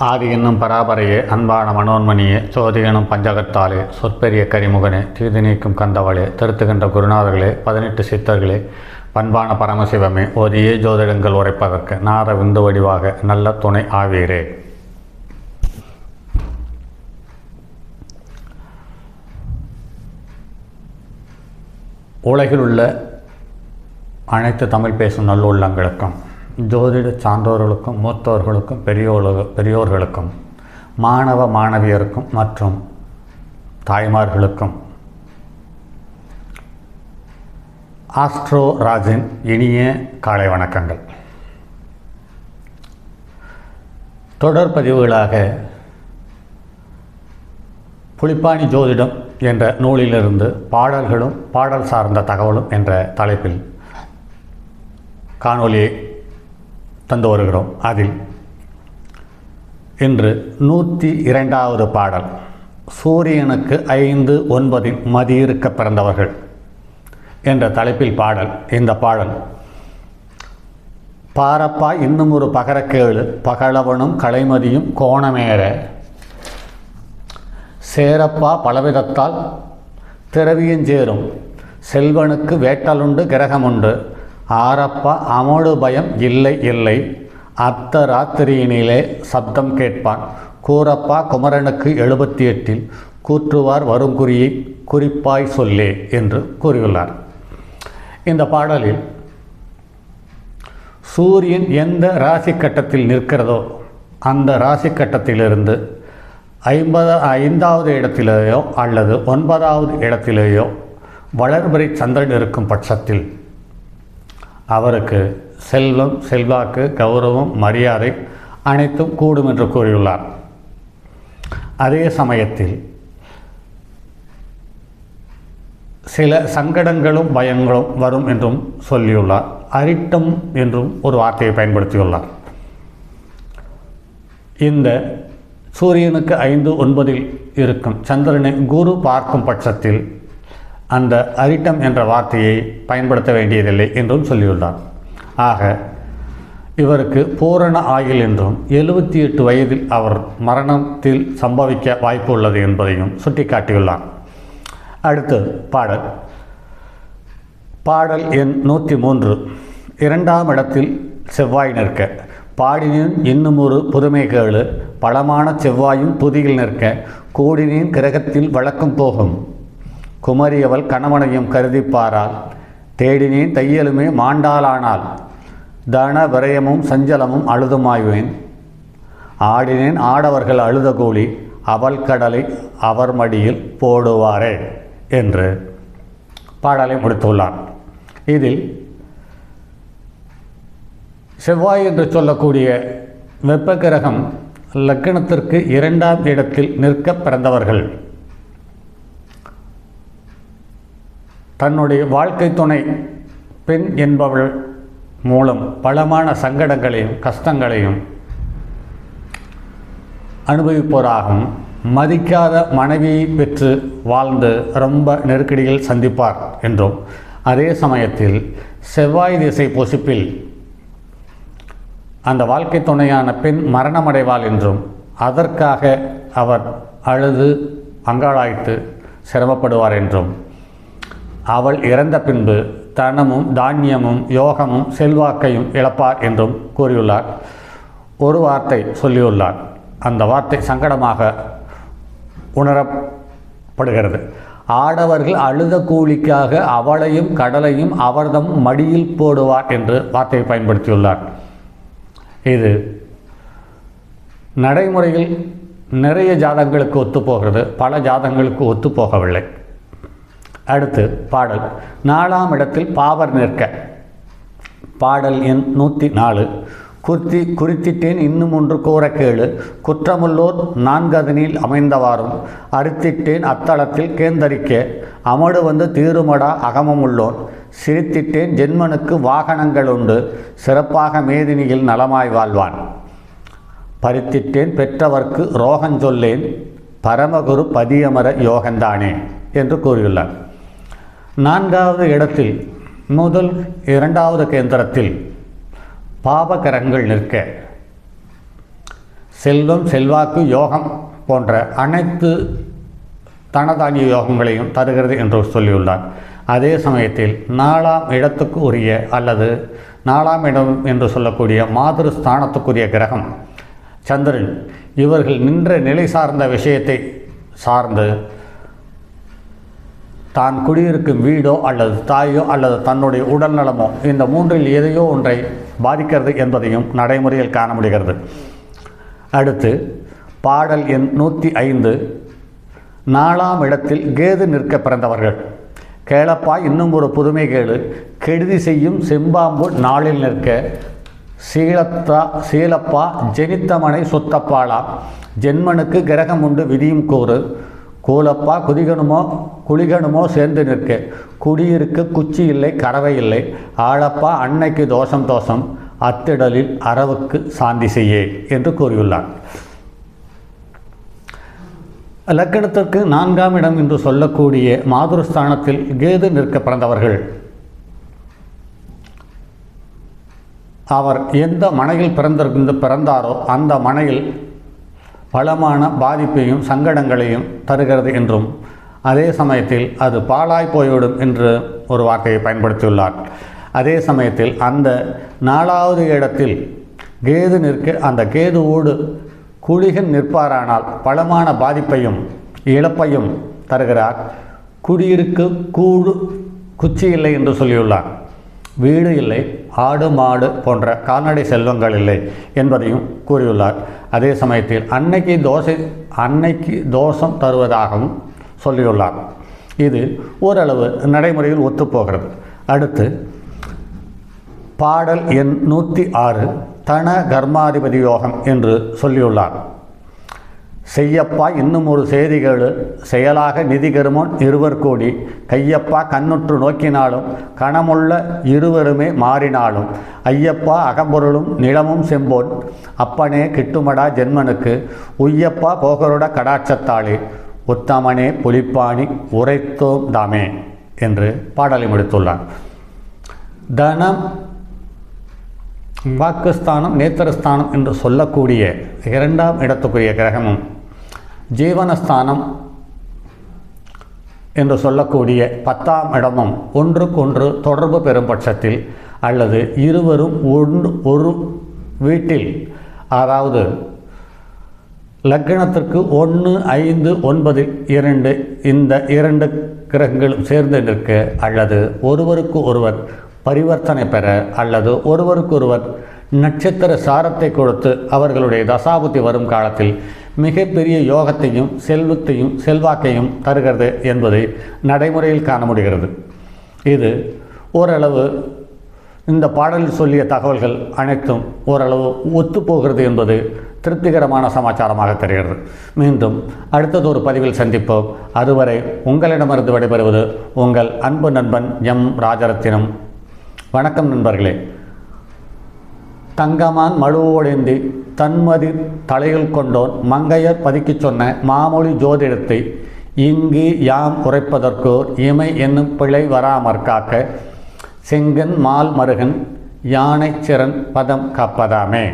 ஆதி என்னும் பராபரையே, அன்பான மனோன்மணியே, சோதி எனும் பஞ்சகத்தாலே, சொற்பெரிய கரிமுகனே, தீது நீக்கும் கந்தவளே, திருத்துகின்ற குருநாதர்களே, 18 சித்தர்களே, பண்பான பரமசிவமே, ஓதியே ஜோதிடங்கள் உரைப்பதற்கு நாத விந்து வடிவாக நல்ல துணை ஆவீரே. உலகில் உள்ள அனைத்து தமிழ் பேசும் நல்லுள்ளங்களுக்கும், ஜோதிட சான்றோர்களுக்கும், மூத்தோர்களுக்கும், பெரியோர்களுக்கும், மாணவ மாணவியருக்கும் மற்றும் தாய்மார்களுக்கும் ஆஸ்ட்ரோ ராஜின் இனிய காலை வணக்கங்கள். தொடர் பதிவுகளாக புலிப்பாணி ஜோதிடம் என்ற நூலிலிருந்து பாடல்களும் பாடல் சார்ந்த தகவலும் என்ற தலைப்பில் காணொலியை தந்து வருகிறோம். அதில் இன்று 102வது பாடல், சூரியனுக்கு 5-9 மதியிருக்க பிறந்தவர்கள் என்ற தலைப்பில் பாடல். இந்த பாடல், பாரப்பா இன்னும் ஒரு பகரக்கேளு, பகலவனும் கலைமதியும் கோணமேற, சேரப்பா பலவிதத்தால் திரவியஞ்சேரும், செல்வனுக்கு வேட்டலுண்டு கிரகமுண்டு, ஆரப்பா அமோடு பயம் இல்லை இல்லை, அர்த்த ராத்திரியினிலே சப்தம் கேட்பான், கூரப்பா குமரனுக்கு 78 கூற்றுவார் வருங்குறியை குறிப்பாய் சொல்லே என்று கூறியுள்ளார். இந்த பாடலில் சூரியன் எந்த ராசி கட்டத்தில் நிற்கிறதோ அந்த ராசி கட்டத்திலிருந்து 5வது இடத்திலேயோ அல்லது 9வது இடத்திலேயோ வளர்பிறை சந்திரன் இருக்கும் பட்சத்தில் அவருக்கு செல்வம், செல்வாக்கு, கௌரவம், மரியாதை அனைத்தும் கூடும் என்று கூறியுள்ளார். அதே சமயத்தில் சில சங்கடங்களும் பயங்களும் வரும் என்றும் சொல்லியுள்ளார். அரிட்டம் என்றும் ஒரு வார்த்தையை பயன்படுத்தியுள்ளார். இந்த சூரியனுக்கு 5-9 இருக்கும் சந்திரனை குரு பார்க்கும் பட்சத்தில் அந்த அரிட்டம் என்ற வார்த்தையை பயன்படுத்த வேண்டியதில்லை என்றும் சொல்லியுள்ளார். ஆக இவருக்கு பூரண ஆயுள் என்றும் 78 வயதில் அவர் மரணத்தில் சம்பவிக்க வாய்ப்பு உள்ளது என்பதையும் சுட்டிக்காட்டியுள்ளார். அடுத்து பாடல் எண் 103, 2ஆம் இடத்தில் செவ்வாய் நிற்க, பாடினேன் இன்னும் ஒரு புதுமை கேளு, பலமான செவ்வாயும் புதியில் நிற்க, கூடினேன் கிரகத்தில் வழக்கம் போகும், குமரியவள் கணவனையும் கருதிப்பாரால், தேடினேன் தையலுமே மாண்டாளானால், தன விரயமும் சஞ்சலமும் அழுதுமாய்வேன், ஆடினேன் ஆடவர்கள் அழுத கூலி, அவள் கடலை அவர் மடியில் போடுவாரே என்று பாடலை முடித்துள்ளார். இதில் செவ்வாய் என்று சொல்லக்கூடிய வெப்ப கிரகம் லக்னத்திற்கு 2ஆம் இடத்தில் நிற்க பிறந்தவர்கள் தன்னுடைய வாழ்க்கை துணை பெண் என்பவள் மூலம் பலமான சங்கடங்களையும் கஷ்டங்களையும் அனுபவிப்போராகவும், மதிக்காத மனைவியை பெற்று வாழ்ந்து ரொம்ப நெருக்கடியில் சந்திப்பார் என்றும், அதே சமயத்தில் செவ்வாய் திசை பொசிப்பில் அந்த வாழ்க்கை துணையான பெண் மரணமடைவாள் என்றும், அதற்காக அவர் அழுது அங்காளாய்த்து சிரமப்படுவார் என்றும், அவள் இறந்த பின்பு தனமும் தானியமும் யோகமும் செல்வாக்கையும் இழப்பார் என்றும் கூறியுள்ளார். ஒரு வார்த்தை சொல்லியுள்ளார். அந்த வார்த்தை சங்கடமாக உணரப்படுகிறது. ஆடவர்கள் அழுத கூலிக்காக அவளையும் கடலையும் அவர்தம் மடியில் போடுவார் என்று வார்த்தையை பயன்படுத்தியுள்ளார். இது நடைமுறையில் நிறைய ஜாதகங்களுக்கு ஒத்துப்போகிறது, பல ஜாதகங்களுக்கு ஒத்துப்போகவில்லை. அடுத்து பாடல், 4ஆம் இடத்தில் பாவர் நிற்க, பாடல் எண் 104, குறித்திட்டேன் இன்னும் ஒன்று கூற கேளு, குற்றமுள்ளோர் 4 அதனில் அமைந்தவாறும், அறுத்திட்டேன் அத்தளத்தில் கேந்தரிக்க, அமடு வந்து தீருமடா அகமம் உள்ளோன், சிரித்திட்டேன் ஜென்மனுக்கு வாகனங்கள் உண்டு, சிறப்பாக மேதினியில் நலமாய் வாழ்வான், பறித்திட்டேன் பெற்றவர்க்கு ரோகஞ்சொல்லேன், பரமகுரு பதியமர யோகந்தானே என்று கூறியுள்ளார். 4வது இடத்தில் முதல் 2வது கேந்திரத்தில் பாவகரங்கள் நிற்க, செல்வம், செல்வாக்கு, யோகம் போன்ற அனைத்து தனதானிய யோகங்களையும் தருகிறது என்று சொல்லியுள்ளார். அதே சமயத்தில் 4ஆம் இடத்துக்கு உரிய அல்லது 4ஆம் இடம் என்று சொல்லக்கூடிய மாதிரி ஸ்தானத்துக்குரிய கிரகம் சந்திரன், இவர்கள் நின்ற நிலை சார்ந்த விஷயத்தை சார்ந்து தான் குடியிருக்கும் வீடோ அல்லது தாயோ அல்லது தன்னுடைய உடல் நலமோ இந்த மூன்றில் எதையோ ஒன்றை பாதிக்கிறது என்பதையும் நடைமுறையில் காண முடிகிறது. அடுத்து பாடல் எண் 105. 4ஆம் இடத்தில் கேது நிற்க பிறந்தவர்கள். கேளப்பா இன்னும் ஒரு புதுமை கேளு, கெடுதி செய்யும் செம்பாம்பு நாளில் நிற்க சீலப்பா ஜெனித்தமனை சொத்தப்பாளாம், ஜென்மனுக்கு கிரகம் உண்டு விதியும் கூறு, கூலப்பா குளிகணுமோ சேர்ந்து நிற்க, குடியிருக்க குச்சி இல்லை கறவை இல்லை, ஆளப்பா அன்னைக்கு தோஷம் அத்திடலில் அறவுக்கு சாந்தி செய்யே என்று கூறியுள்ளார். லக்கணத்திற்கு 4ஆம் இடம் என்று சொல்லக்கூடிய மாதுருஸ்தானத்தில் கேது நிற்க பிறந்தவர்கள் அவர் எந்த மனையில் பிறந்தாரோ அந்த மனையில் பலமான பாதிப்பையும் சங்கடங்களையும் தருகிறது என்றும், அதே சமயத்தில் அது பாழாய் போய்விடும் என்று ஒரு வார்த்தையை பயன்படுத்தியுள்ளார். அதே சமயத்தில் அந்த 4வது இடத்தில் கேது நிற்க அந்த கேதுவோடு குளிகன் நிற்பாரானால் பலமான பாதிப்பையும் இழப்பையும் தருகிறார். குடியிருக்கு குச்சி இல்லை என்று சொல்லியுள்ளார். வீடு இல்லை, ஆடு மாடு போன்ற கால்நடை செல்வங்கள் இல்லை என்பதையும் கூறியுள்ளார். அதே சமயத்தில் அன்னைக்கு தோஷம் தருவதாகவும் சொல்லியுள்ளார். இது ஓரளவு நடைமுறையில் ஒத்துப்போகிறது. அடுத்து பாடல் எண் 106 தன கர்மாதிபதி யோகம் என்று சொல்லியுள்ளார். செய்யப்பா இன்னும் ஒரு செய்திகள் செயலாக நிதி கருமோன் இருவர் கோடி, கையப்பா கண்ணுற்று நோக்கினாலும் கணமுள்ள இருவருமே மாறினாலும், ஐயப்பா அகம்பொருளும் நிலமும் செம்போன், அப்பனே கிட்டுமடா ஜென்மனுக்கு, உய்யப்பா போகருட கடாட்சத்தாளே, உத்தமனே புலிப்பாணி உரைத்தோம் தாமே என்று பாடலை முடித்துள்ளார். தனம், வாக்குஸ்தானம், நேத்திரஸ்தானம் என்று சொல்லக்கூடிய 2ஆம் இடத்துக்குரிய கிரகமும், ஜீவனஸ்தானம் என்று சொல்லக்கூடிய 10ஆம் இடமும் ஒன்றுக்கொன்று தொடர்பு பெறும் பட்சத்தில் அல்லது இருவரும் ஒரு வீட்டில், அதாவது லக்னத்திற்கு 1, 5, 9, 2 இந்த 2 கிரகங்களும் சேர்ந்து நிற்க அல்லது ஒருவருக்கு ஒருவர் பரிவர்த்தனை பெற அல்லது ஒருவருக்கொருவர் நட்சத்திர சாரத்தை கொடுத்து அவர்களுடைய தசாபுத்தி வரும் காலத்தில் மிகப்பெரிய யோகத்தையும் செல்வத்தையும் செல்வாக்கையும் தருகிறது என்பதை நடைமுறையில் காண முடிகிறது. இது ஓரளவு இந்த பாடலில் சொல்லிய தகவல்கள் அனைத்தும் ஓரளவு ஒத்துப்போகிறது என்பது திருப்திகரமான சமாச்சாரமாக தெரிகிறது. மீண்டும் அடுத்ததொரு பதிவில் சந்திப்போம். அதுவரை உங்களிடமிருந்து விடைபெறுவது உங்கள் அன்பு நண்பன் எம் ராஜரத்தினம். வணக்கம் நண்பர்களே. தங்கமான் மழுவோடேந்தி தன்மதி தலையில் கொண்டோன் மங்கையர் பதுக்கிச் சொன்ன மாமொழி ஜோதிடத்தை இங்கு யாம் உரைப்பதற்கோர் இமை என்னும் பிழை வராமற் காக்க செங்கன் மால் மருகன் யானை சிறன் பதம் காப்பதாமே.